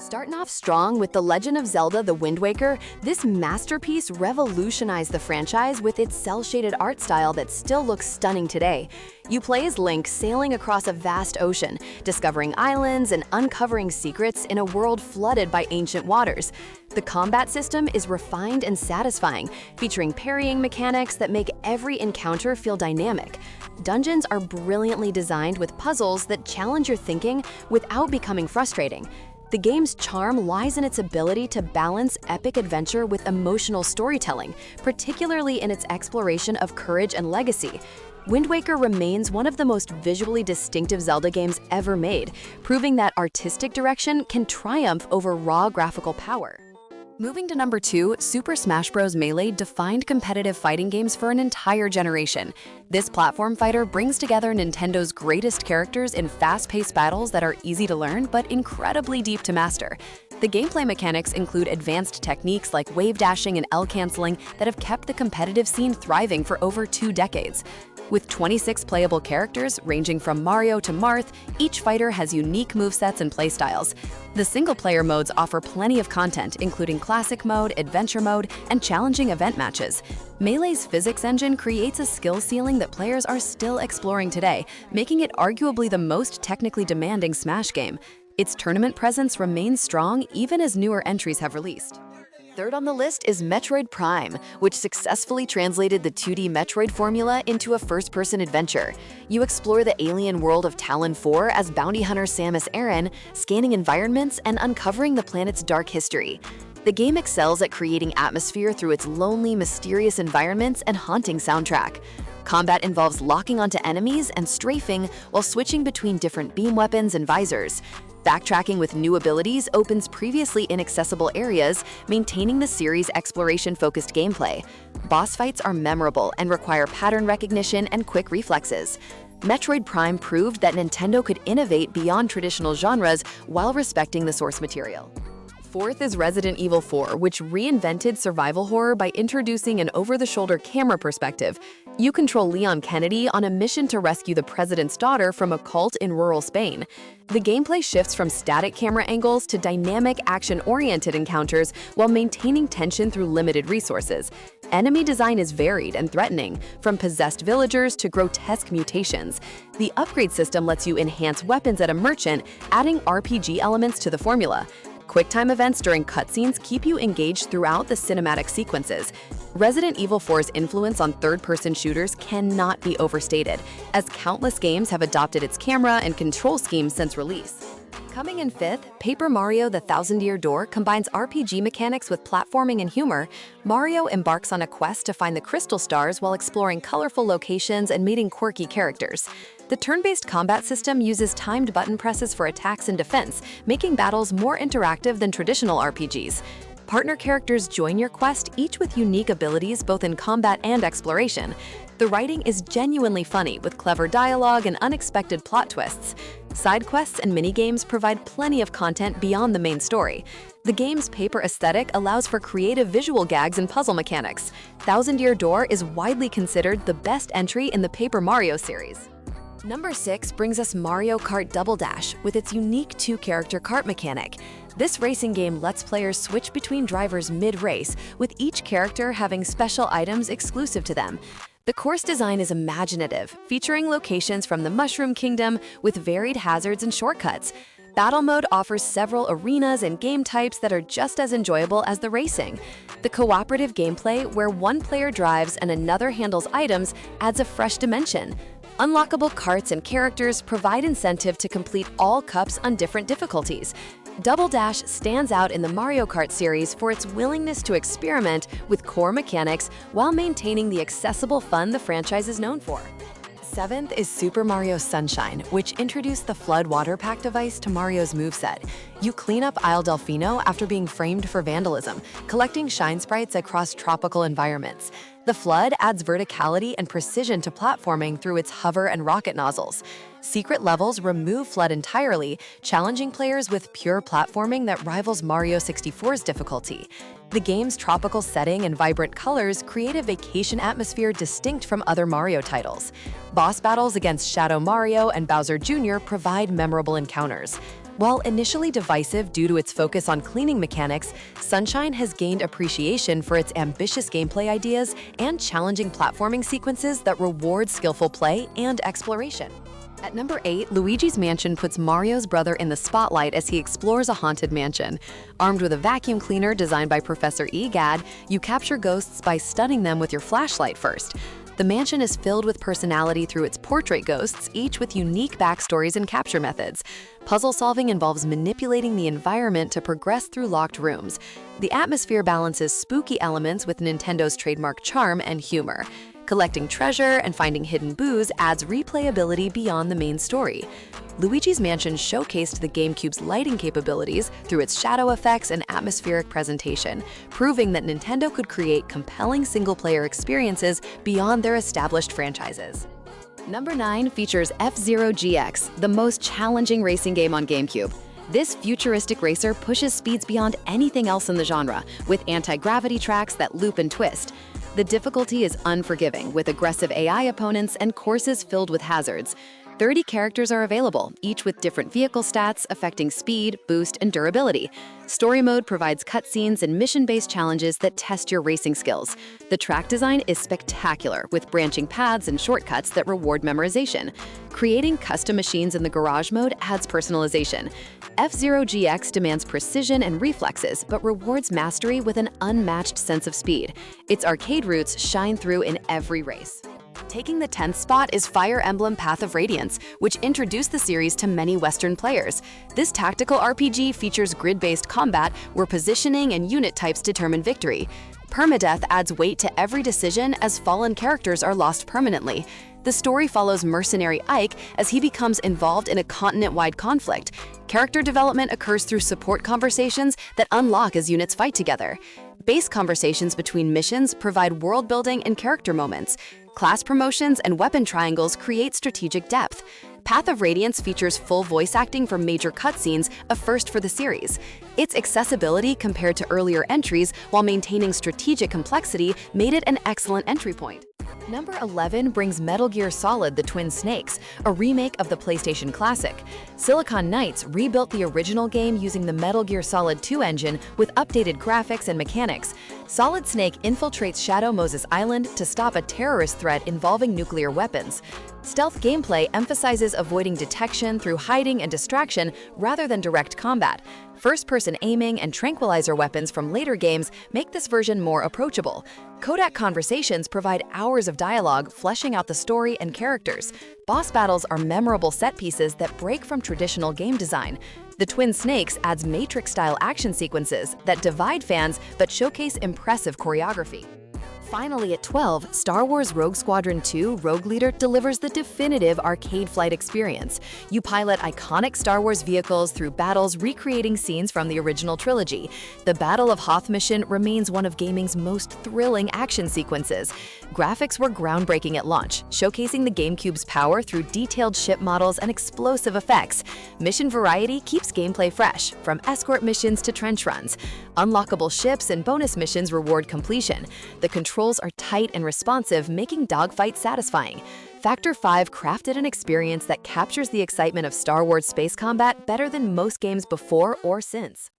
Starting off strong with The Legend of Zelda: The Wind Waker, this masterpiece revolutionized the franchise with its cel-shaded art style that still looks stunning today. You play as Link sailing across a vast ocean, discovering islands and uncovering secrets in a world flooded by ancient waters. The combat system is refined and satisfying, featuring parrying mechanics that make every encounter feel dynamic. Dungeons are brilliantly designed with puzzles that challenge your thinking without becoming frustrating. The game's charm lies in its ability to balance epic adventure with emotional storytelling, particularly in its exploration of courage and legacy. Wind Waker remains one of the most visually distinctive Zelda games ever made, proving that artistic direction can triumph over raw graphical power. Moving to number 2, Super Smash Bros. Melee defined competitive fighting games for an entire generation. This platform fighter brings together Nintendo's greatest characters in fast-paced battles that are easy to learn but incredibly deep to master. The gameplay mechanics include advanced techniques like wave dashing and L-canceling that have kept the competitive scene thriving for over 2 decades. With 26 playable characters, ranging from Mario to Marth, each fighter has unique movesets and playstyles. The single-player modes offer plenty of content, including Classic Mode, Adventure Mode, and challenging event matches. Melee's physics engine creates a skill ceiling that players are still exploring today, making it arguably the most technically demanding Smash game. Its tournament presence remains strong even as newer entries have released. Third on the list is Metroid Prime, which successfully translated the 2D Metroid formula into a first-person adventure. You explore the alien world of Talon 4 as bounty hunter Samus Aran, scanning environments and uncovering the planet's dark history. The game excels at creating atmosphere through its lonely, mysterious environments and haunting soundtrack. Combat involves locking onto enemies and strafing while switching between different beam weapons and visors. Backtracking with new abilities opens previously inaccessible areas, maintaining the series' exploration-focused gameplay. Boss fights are memorable and require pattern recognition and quick reflexes. Metroid Prime proved that Nintendo could innovate beyond traditional genres while respecting the source material. Fourth is Resident Evil 4, which reinvented survival horror by introducing an over-the-shoulder camera perspective. You control Leon Kennedy on a mission to rescue the president's daughter from a cult in rural Spain. The gameplay shifts from static camera angles to dynamic, action-oriented encounters while maintaining tension through limited resources. Enemy design is varied and threatening, from possessed villagers to grotesque mutations. The upgrade system lets you enhance weapons at a merchant, adding RPG elements to the formula. QuickTime events during cutscenes keep you engaged throughout the cinematic sequences. Resident Evil 4's influence on third-person shooters cannot be overstated, as countless games have adopted its camera and control schemes since release. Coming in fifth, Paper Mario: The Thousand-Year Door combines RPG mechanics with platforming and humor. Mario embarks on a quest to find the crystal stars while exploring colorful locations and meeting quirky characters. The turn-based combat system uses timed button presses for attacks and defense, making battles more interactive than traditional RPGs. Partner characters join your quest, each with unique abilities both in combat and exploration. The writing is genuinely funny, with clever dialogue and unexpected plot twists. Side quests and minigames provide plenty of content beyond the main story. The game's paper aesthetic allows for creative visual gags and puzzle mechanics. Thousand-Year Door is widely considered the best entry in the Paper Mario series. Number 6 brings us Mario Kart Double Dash with its unique 2-character kart mechanic. This racing game lets players switch between drivers mid-race, with each character having special items exclusive to them. The course design is imaginative, featuring locations from the Mushroom Kingdom with varied hazards and shortcuts. Battle mode offers several arenas and game types that are just as enjoyable as the racing. The cooperative gameplay, where one player drives and another handles items, adds a fresh dimension. Unlockable carts and characters provide incentive to complete all cups on different difficulties. Double Dash stands out in the Mario Kart series for its willingness to experiment with core mechanics while maintaining the accessible fun the franchise is known for. Seventh is Super Mario Sunshine, which introduced the Flood Water Pack device to Mario's moveset. You clean up Isle Delfino after being framed for vandalism, collecting shine sprites across tropical environments. The Flood adds verticality and precision to platforming through its hover and rocket nozzles. Secret levels remove Flood entirely, challenging players with pure platforming that rivals Mario 64's difficulty. The game's tropical setting and vibrant colors create a vacation atmosphere distinct from other Mario titles. Boss battles against Shadow Mario and Bowser Jr. provide memorable encounters. While initially divisive due to its focus on cleaning mechanics, Sunshine has gained appreciation for its ambitious gameplay ideas and challenging platforming sequences that reward skillful play and exploration. At number 8, Luigi's Mansion puts Mario's brother in the spotlight as he explores a haunted mansion. Armed with a vacuum cleaner designed by Professor Egad, you capture ghosts by stunning them with your flashlight first. The mansion is filled with personality through its portrait ghosts, each with unique backstories and capture methods. Puzzle solving involves manipulating the environment to progress through locked rooms. The atmosphere balances spooky elements with Nintendo's trademark charm and humor. Collecting treasure and finding hidden boos adds replayability beyond the main story. Luigi's Mansion showcased the GameCube's lighting capabilities through its shadow effects and atmospheric presentation, proving that Nintendo could create compelling single-player experiences beyond their established franchises. Number 9 features F-Zero GX, the most challenging racing game on GameCube. This futuristic racer pushes speeds beyond anything else in the genre, with anti-gravity tracks that loop and twist. The difficulty is unforgiving, with aggressive AI opponents and courses filled with hazards. 30 characters are available, each with different vehicle stats affecting speed, boost, and durability. Story mode provides cutscenes and mission-based challenges that test your racing skills. The track design is spectacular, with branching paths and shortcuts that reward memorization. Creating custom machines in the garage mode adds personalization. F-Zero GX demands precision and reflexes, but rewards mastery with an unmatched sense of speed. Its arcade roots shine through in every race. Taking the 10th spot is Fire Emblem Path of Radiance, which introduced the series to many Western players. This tactical RPG features grid-based combat where positioning and unit types determine victory. Permadeath adds weight to every decision as fallen characters are lost permanently. The story follows mercenary Ike as he becomes involved in a continent-wide conflict. Character development occurs through support conversations that unlock as units fight together. Base conversations between missions provide world-building and character moments. Class promotions and weapon triangles create strategic depth. Path of Radiance features full voice acting for major cutscenes, a first for the series. Its accessibility compared to earlier entries while maintaining strategic complexity made it an excellent entry point. Number 11 brings Metal Gear Solid: The Twin Snakes, a remake of the PlayStation classic. Silicon Knights rebuilt the original game using the Metal Gear Solid 2 engine with updated graphics and mechanics. Solid Snake infiltrates Shadow Moses Island to stop a terrorist threat involving nuclear weapons. Stealth gameplay emphasizes avoiding detection through hiding and distraction rather than direct combat. First-person aiming and tranquilizer weapons from later games make this version more approachable. Codec conversations provide hours of dialogue, fleshing out the story and characters. Boss battles are memorable set pieces that break from traditional game design. The Twin Snakes adds Matrix-style action sequences that divide fans but showcase impressive choreography. Finally, at 12, Star Wars Rogue Squadron 2 Rogue Leader delivers the definitive arcade flight experience. You pilot iconic Star Wars vehicles through battles recreating scenes from the original trilogy. The Battle of Hoth mission remains one of gaming's most thrilling action sequences. Graphics were groundbreaking at launch, showcasing the GameCube's power through detailed ship models and explosive effects. Mission variety keeps gameplay fresh, from escort missions to trench runs. Unlockable ships and bonus missions reward completion. The controls are tight and responsive, making dogfights satisfying. Factor 5 crafted an experience that captures the excitement of Star Wars space combat better than most games before or since.